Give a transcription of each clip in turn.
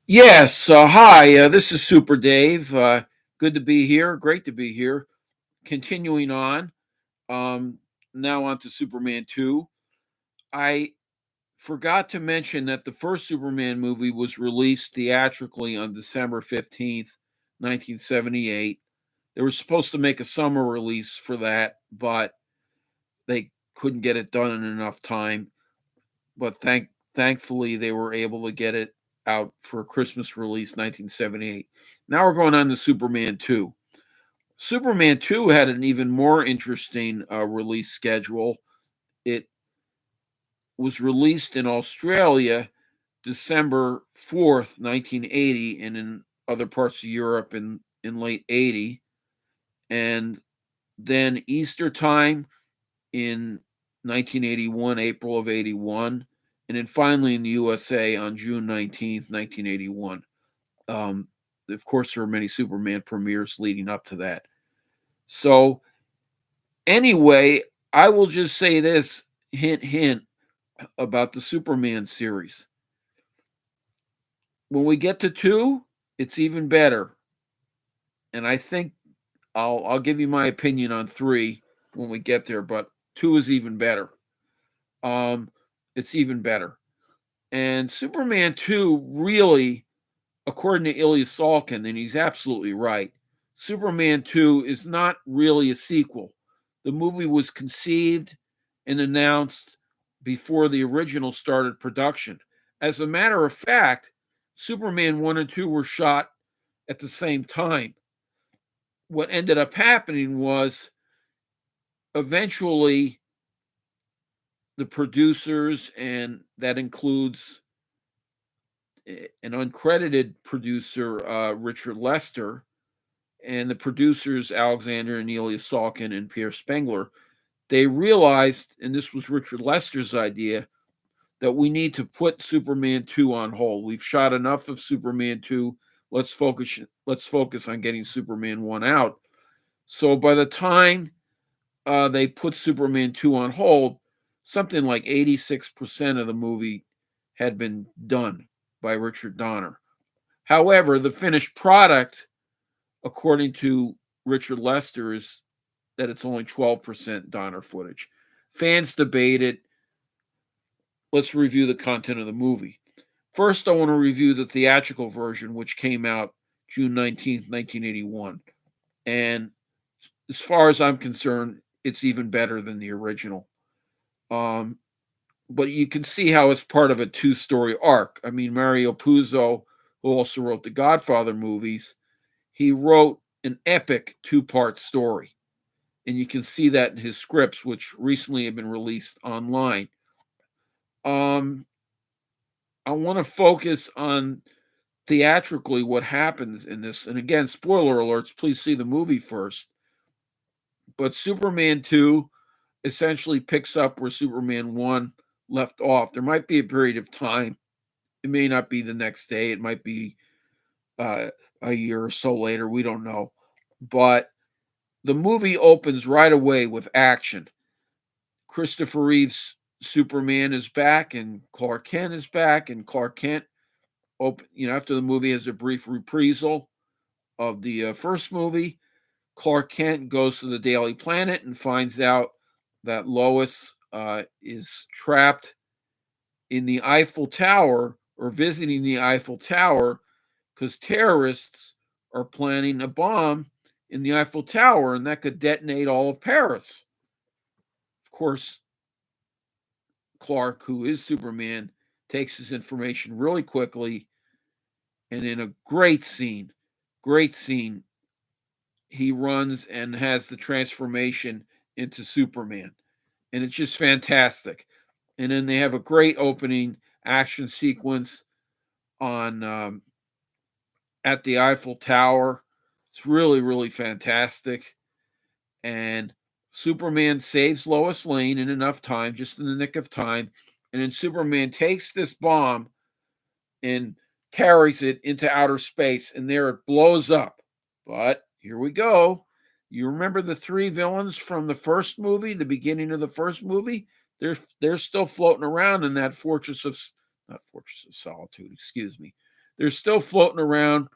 Yes, hi, this is Super Dave. Good to be here. Great to be here. Continuing on, um, now on to Superman 2. I forgot to mention that the first Superman movie was released theatrically on December 15th, 1978. They were supposed to make a summer release for that, but they couldn't get it done in enough time. But thankfully they were able to get it out for a Christmas release 1978. Now we're going on to Superman 2. Superman 2 had an even more interesting release schedule. It was released in Australia December 4th, 1980, and in other parts of Europe in late 80. And then Easter time in 1981, April of 81, and then finally in the USA on June 19th, 1981. Um, of course, there were many Superman premieres leading up to that. So, anyway, I will just say this hint, hint about the Superman series. When we get to two, it's even better. And I think I'll give you my opinion on three when we get there, but two is even better. Um, it's even better. And Superman 2 really, according to Ilya Salkin, and he's absolutely right, Superman 2 is not really a sequel. The movie was conceived and announced before the original started production. As a matter of fact, Superman 1 and 2 were shot at the same time. What ended up happening was eventually the producers, and that includes an uncredited producer, Richard Lester, and the producers, Alexander and Ilya Salkin and Pierre Spengler, they realized, and this was Richard Lester's idea, that we need to put Superman 2 on hold. We've shot enough of Superman 2. Let's focus on getting Superman 1 out. So by the time they put Superman 2 on hold, something like 86% of the movie had been done by Richard Donner. However, the finished product, according to Richard Lester, is that it's only 12% Donner footage. Fans debate it. Let's review the content of the movie. First, I want to review the theatrical version, which came out June 19th, 1981. And as far as I'm concerned, it's even better than the original. Um, but you can see how it's part of a two-story arc. I mean, Mario Puzo, who also wrote the Godfather movies, he wrote an epic two-part story. And you can see that in his scripts, which recently have been released online. Um, I want to focus on theatrically what happens in this. And again, spoiler alerts, please see the movie first. But Superman 2 essentially picks up where Superman 1 left off. There might be a period of time. It may not be the next day. It might be uh, a year or so later. We don't know. But the movie opens right away with action. Christopher Reeve's Superman is back, and Clark Kent is back, and Clark Kent, after the movie has a brief reprisal of the first movie, Clark Kent goes to the Daily Planet and finds out that Lois is trapped in the Eiffel Tower, or visiting the Eiffel Tower, because terrorists are planning a bomb in the Eiffel Tower, and that could detonate all of Paris. Of course, Clark, who is Superman, takes his information really quickly, and in a great scene, he runs and has the transformation into Superman. And it's just fantastic. And then they have a great opening action sequence on at the Eiffel Tower. It's really, really fantastic. And Superman saves Lois Lane in enough time, just in the nick of time. And then Superman takes this bomb and carries it into outer space, and there it blows up. But here we go. You remember the three villains from the first movie, the beginning of the first movie? They're still floating around in that fortress of not Fortress of Solitude, excuse me. they're still floating around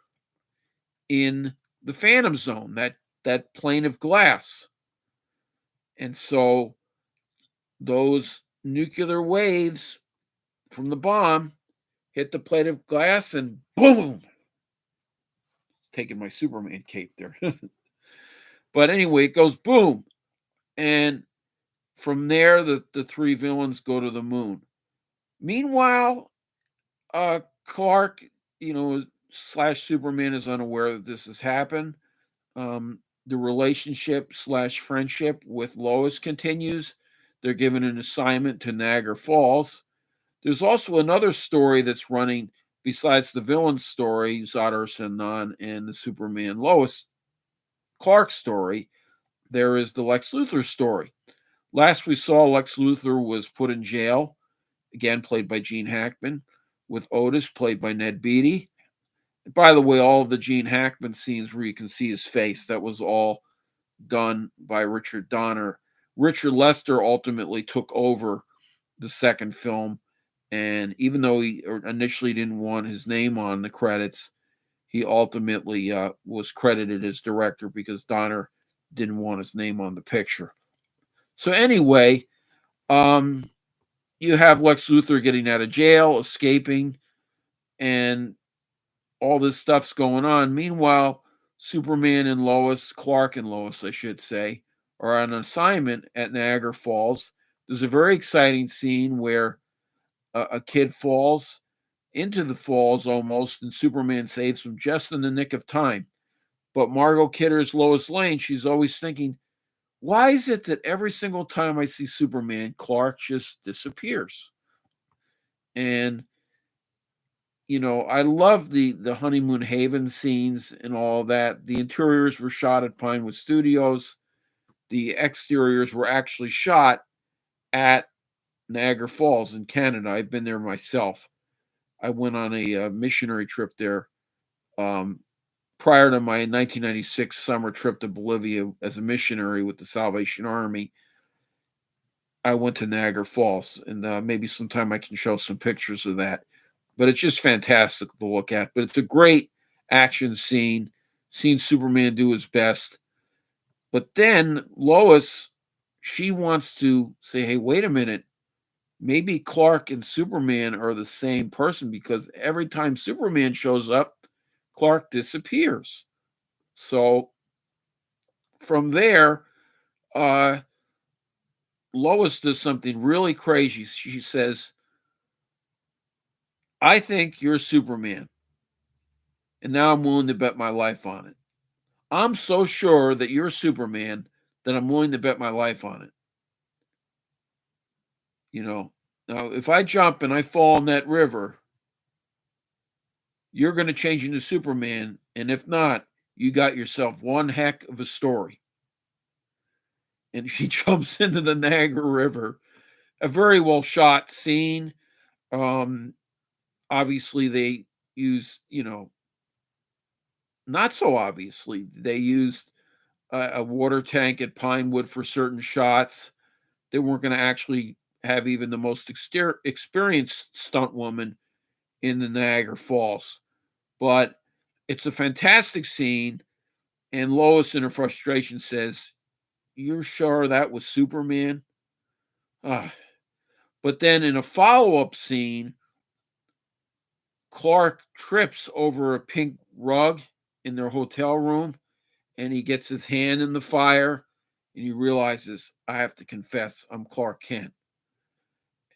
in the Phantom Zone, that plane of glass. And so those nuclear waves from the bomb hit the plate of glass and boom, taking my Superman cape there. But anyway, it goes boom. And from there, the three villains go to the moon. Meanwhile, Clark, slash Superman is unaware that this has happened. The relationship slash friendship with Lois continues. They're given an assignment to Niagara Falls. There's also another story that's running besides the villain story, Zadar Sanan and the Superman Lois Clark story. There is the Lex Luthor story. Last we saw, Lex Luthor was put in jail, again played by Gene Hackman, with Otis played by Ned Beatty. By the way, all of the Gene Hackman scenes where you can see his face, that was all done by Richard Donner. Richard Lester ultimately took over the second film, and even though he initially didn't want his name on the credits, he ultimately was credited as director because Donner didn't want his name on the picture. So anyway, you have Lex Luthor getting out of jail, escaping, and all this stuff's going on. Meanwhile, Superman and Lois, Clark and Lois, I should say, are on an assignment at Niagara Falls. There's a very exciting scene where a kid falls into the falls almost, and Superman saves him just in the nick of time. But Margot Kidder's Lois Lane, she's always thinking, why is it that every single time I see Superman, Clark just disappears? And I love the honeymoon haven scenes and all that. The interiors were shot at Pinewood Studios. The exteriors were actually shot at Niagara Falls in Canada. I've been there myself. I went on a missionary trip there prior to my 1996 summer trip to Bolivia as a missionary with the Salvation Army. I went to Niagara Falls, and maybe sometime I can show some pictures of that. But it's just fantastic to look at. But it's a great action scene, seeing Superman do his best. But then Lois, she wants to say, hey, wait a minute. Maybe Clark and Superman are the same person because every time Superman shows up, Clark disappears. So from there, Lois does something really crazy. She says, I think you're Superman, and now I'm willing to bet my life on it. I'm so sure that you're Superman that I'm willing to bet my life on it. Now if I jump and I fall in that river, you're going to change into Superman. And if not, you got yourself one heck of a story. And she jumps into the Niagara River. A very well shot scene. Obviously, they use, not so obviously, they used a water tank at Pinewood for certain shots. They weren't going to actually have even the most experienced stunt woman in the Niagara Falls. But it's a fantastic scene. And Lois, in her frustration, says, you're sure that was Superman? But then in a follow-up scene, Clark trips over a pink rug in their hotel room, and he gets his hand in the fire, and he realizes, I have to confess, I'm Clark Kent.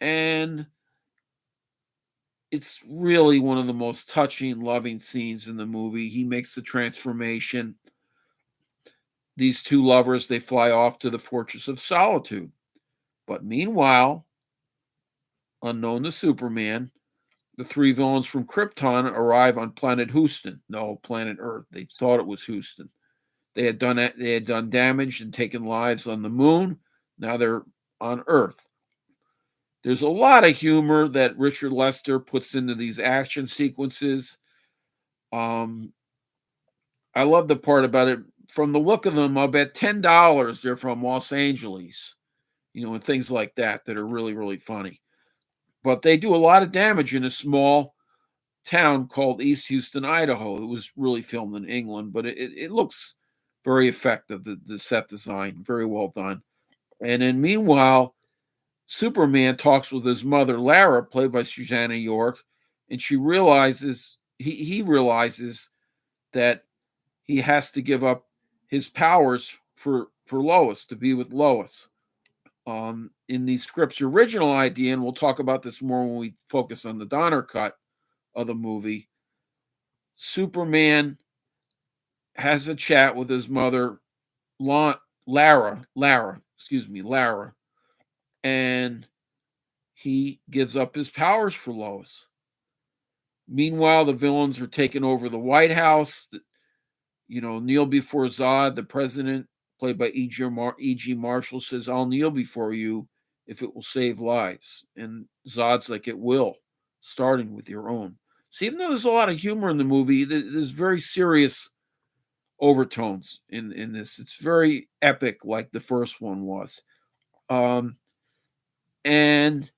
And it's really one of the most touching, loving scenes in the movie. He makes the transformation. These two lovers, they fly off to the Fortress of Solitude. But meanwhile, unknown to Superman, the three villains from Krypton arrive on planet Houston. No, planet Earth. They thought it was Houston. They had done damage and taken lives on the moon. Now they're on Earth. There's a lot of humor that Richard Lester puts into these action sequences. I love the part about it. From the look of them, I'll bet $10 they're from Los Angeles, and things like that are really, really funny. But they do a lot of damage in a small town called East Houston, Idaho. It was really filmed in England, but it looks very effective. The set design, very well done. And then meanwhile, Superman talks with his mother, Lara, played by Susanna York, and she realizes he realizes that he has to give up his powers for Lois, to be with Lois. In the script's original idea, and we'll talk about this more when we focus on the Donner cut of the movie, Superman has a chat with his mother, Lara, and he gives up his powers for Lois. Meanwhile, the villains are taking over the White House. Kneel before Zod, the president, played by E.G. Marshall, says, "I'll kneel before you if it will save lives." And Zod's like, "It will, starting with your own." So even though there's a lot of humor in the movie, there's very serious overtones in this. It's very epic, like the first one was. And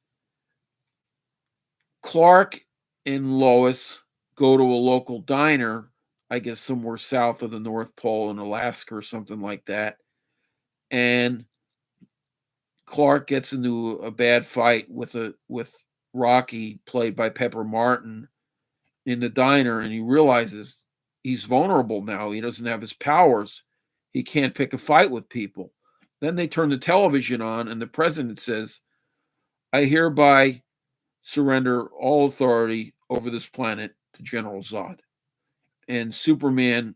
Clark and Lois go to a local diner, I guess somewhere south of the North Pole in Alaska or something like that. And Clark gets into a bad fight with Rocky, played by Pepper Martin, in the diner, and he realizes he's vulnerable now. He doesn't have his powers. He can't pick a fight with people. Then they turn the television on, and the president says, "I hereby surrender all authority over this planet to General Zod." And Superman,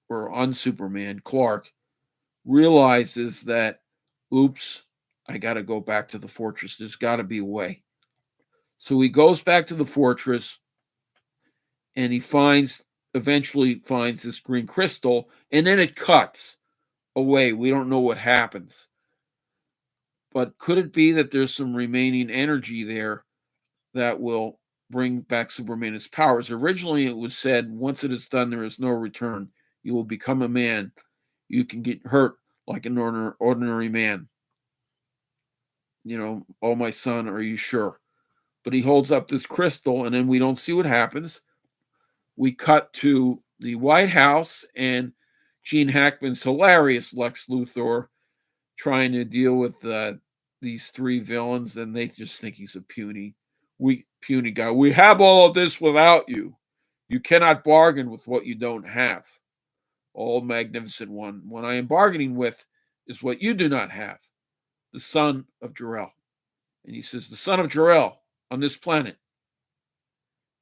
or Unsuperman, Clark, realizes that, oops, I got to go back to the fortress. There's got to be a way. So he goes back to the fortress, and he eventually finds this green crystal, and then it cuts away. We don't know what happens. But could it be that there's some remaining energy there that will bring back Superman his powers? Originally, it was said, once it is done, there is no return. You will become a man. You can get hurt like an ordinary man. "Oh, my son, are you sure?" But he holds up this crystal, and then we don't see what happens. We cut to the White House, and Gene Hackman's hilarious Lex Luthor trying to deal with these three villains, and they just think he's a puny guy. "We have all of this without you. You cannot bargain with what you don't have. Oh, magnificent one. What I am bargaining with is what you do not have, the son of Jor-El." And he says, "The son of Jor-El on this planet."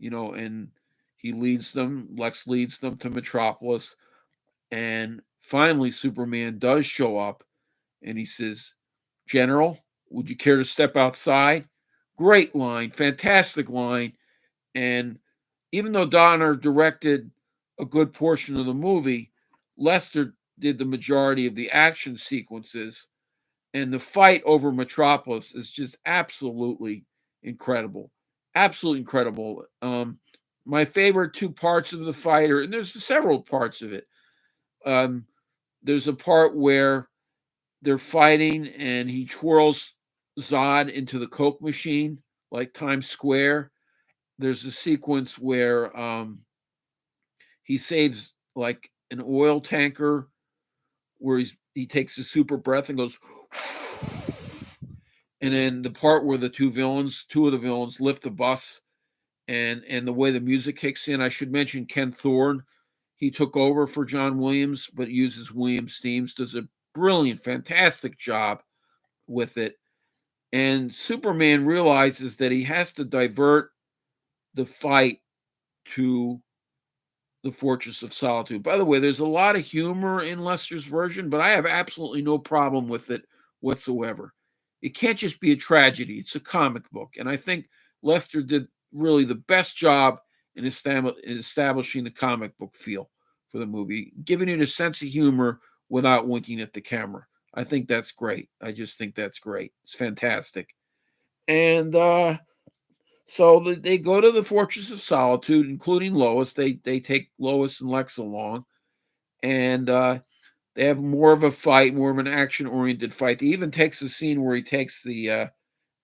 And Lex leads them to Metropolis. And finally, Superman does show up, and he says, "General, would you care to step outside?" Great line, fantastic line. And even though Donner directed a good portion of the movie, Lester did the majority of the action sequences. And the fight over Metropolis is just absolutely incredible. Absolutely incredible. My favorite two parts of the fight and there's several parts of it. There's a part where they're fighting and he twirls Zod into the Coke machine, like Times Square. There's a sequence where he saves like an oil tanker, where he takes a super breath and goes, and then the part where two of the villains lift the bus, and the way the music kicks in. I should mention Ken Thorne. He took over for John Williams, but uses Williams themes, does a brilliant, fantastic job with it. And Superman realizes that he has to divert the fight to the Fortress of Solitude. By the way, there's a lot of humor in Lester's version, but I have absolutely no problem with it whatsoever. It can't just be a tragedy. It's a comic book. And I think Lester did really the best job in establishing the comic book feel for the movie, giving it a sense of humor without winking at the camera. I think that's great. I just think that's great. It's fantastic. And so they go to the Fortress of Solitude, including Lois. They take Lois and Lex along, and they have more of a fight, more of an action-oriented fight. He even takes a scene where he takes the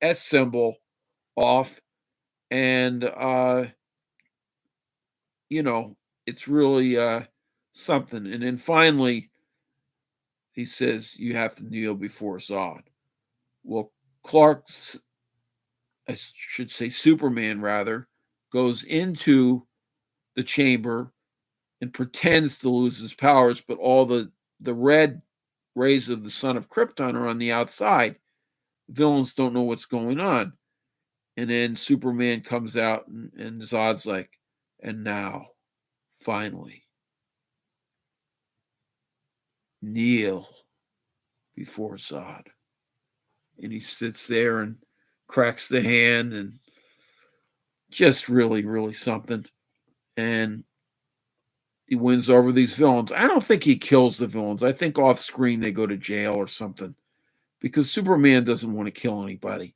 S symbol off, and it's really something. And then finally, he says, "You have to kneel before Zod." Well, Clark, I should say Superman rather, goes into the chamber and pretends to lose his powers, but all the red rays of the son of Krypton are on the outside. Villains don't know what's going on. And then Superman comes out and Zod's like, "And now, finally, kneel before Zod." And he sits there and cracks the hand, and just really, really something. And he wins over these villains. I don't think he kills the villains. I think off screen they go to jail or something, because Superman doesn't want to kill anybody.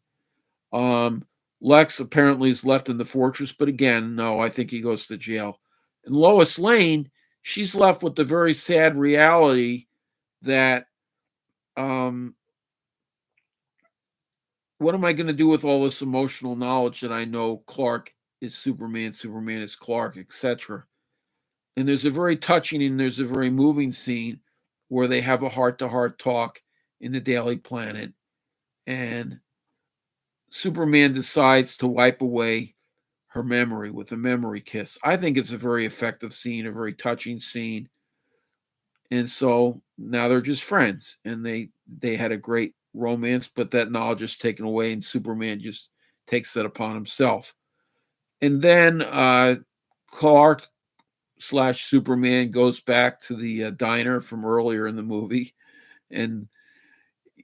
Lex apparently is left in the fortress, but again, no, I think he goes to jail. And Lois Lane, she's left with the very sad reality that, what am I going to do with all this emotional knowledge that I know Clark is Superman, Superman is Clark, etc. And there's a very touching and there's a very moving scene where they have a heart-to-heart talk in the Daily Planet, and Superman decides to wipe away her memory with a memory kiss. I think it's a very effective scene, a very touching scene. And so now they're just friends, and they had a great romance, but that knowledge is taken away, and Superman just takes that upon himself. And then Clark slash Superman goes back to the diner from earlier in the movie, and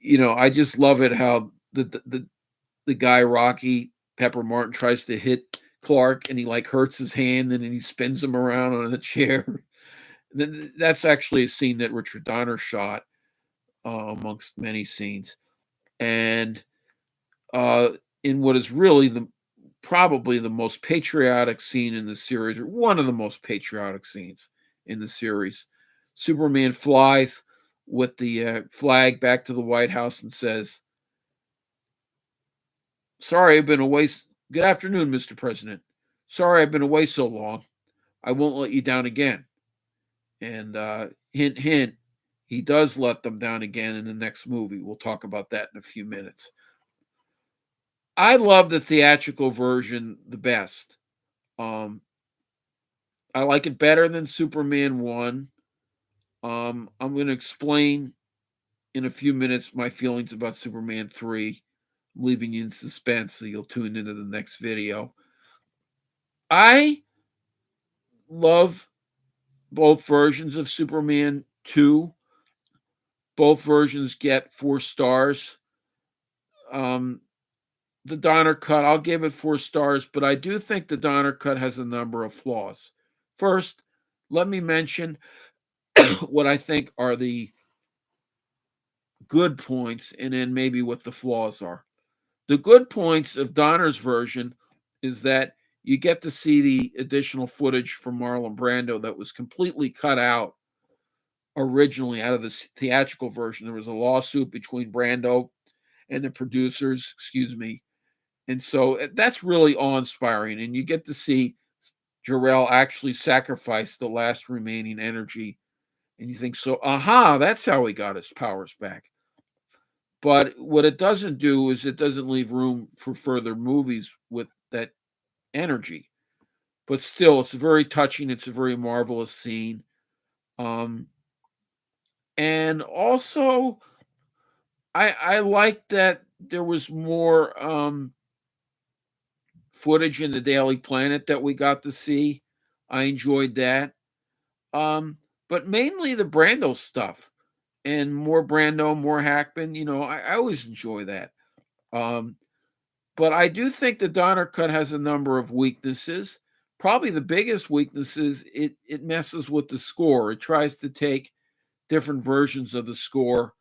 I just love it how the guy Rocky Pepper Martin tries to hit Clark, and he like hurts his hand, and then he spins him around on a chair. That's actually a scene that Richard Donner shot, amongst many scenes, and in what is really probably the most patriotic scene in the series, or one of the most patriotic scenes in the series. Superman flies with the flag back to the White House and says, "Sorry, I've been away. Good afternoon, Mr. President. Sorry, I've been away so long. I won't let you down again." And hint, hint, he does let them down again in the next movie. We'll talk about that in a few minutes. I love the theatrical version the best. Um, I like it better than Superman 1. I'm going to explain in a few minutes my feelings about Superman 3, leaving you in suspense so you'll tune into the next video. I love both versions of Superman 2. Both versions get 4 stars. The Donner cut, I'll give it 4 stars, but I do think the Donner cut has a number of flaws. First, let me mention what I think are the good points, and then maybe what the flaws are. The good points of Donner's version is that you get to see the additional footage from Marlon Brando that was completely cut out originally out of the theatrical version. There was a lawsuit between Brando and the producers, excuse me. And so that's really awe-inspiring. And you get to see Jor-El actually sacrifice the last remaining energy. And you think, so, that's how he got his powers back. But what it doesn't do is it doesn't leave room for further movies with that energy. But still, it's very touching. It's a very marvelous scene. And also, I like that there was more footage in the Daily Planet that we got to see. I enjoyed that. But mainly the Brando stuff, and more Brando, more Hackman. I always enjoy that. But I do think the Donner cut has a number of weaknesses. Probably the biggest weakness is it messes with the score. It tries to take different versions of the score,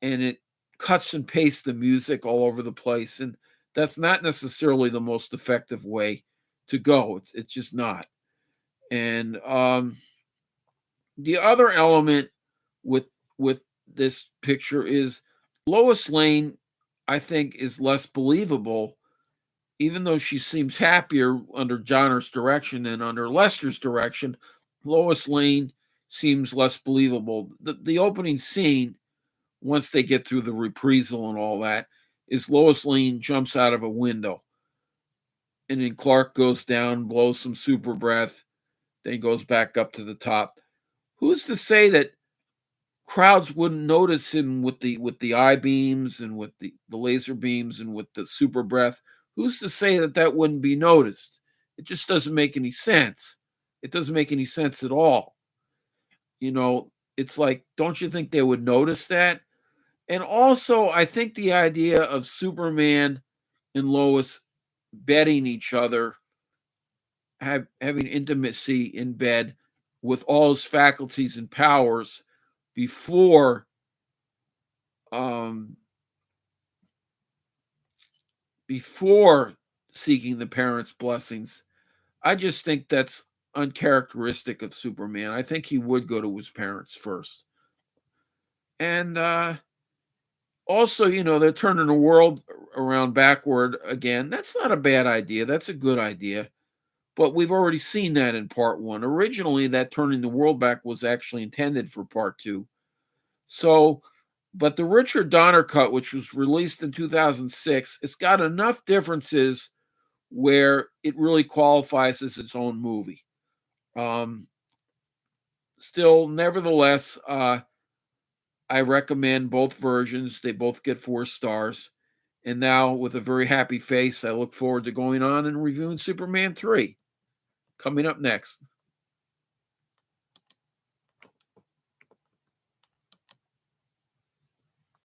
and it cuts and pastes the music all over the place, and that's not necessarily the most effective way to go. It's just not. And the other element with this picture is Lois Lane, I think, is less believable even though she seems happier under Donner's direction than under Lester's direction, Lois Lane seems less believable. The opening scene, once they get through the reprisal and all that, is Lois Lane jumps out of a window. And then Clark goes down, blows some super breath, then goes back up to the top. Who's to say that crowds wouldn't notice him with the eye beams and with the laser beams and with the super breath? Who's to say that that wouldn't be noticed? It just doesn't make any sense. It doesn't make any sense at all. You know, it's like, don't you think they would notice that? And also, I think the idea of Superman and Lois bedding each other, having intimacy in bed with all his faculties and powers before um, before seeking the parents' blessings. I just think that's uncharacteristic of Superman. I think he would go to his parents first. And also, they're turning the world around backward again. That's not a bad idea. That's a good idea. But we've already seen that in part one. Originally, that turning the world back was actually intended for part two. So, but the Richard Donner cut, which was released in 2006, it's got enough differences where it really qualifies as its own movie. Still, nevertheless, I recommend both versions. They both get 4 stars. And now, with a very happy face, I look forward to going on and reviewing Superman 3. Coming up next.